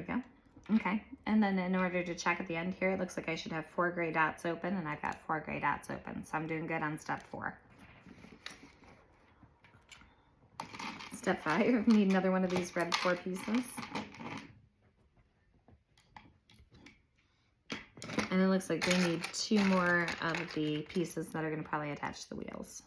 go. Okay, and then in order to check at the end here, it looks like I should have 4 gray dots open, and I've got 4 gray dots open, so I'm doing good on step 4. Step 5, need another one of these red 4 pieces. And it looks like we need 2 more of the pieces that are going to probably attach the wheels.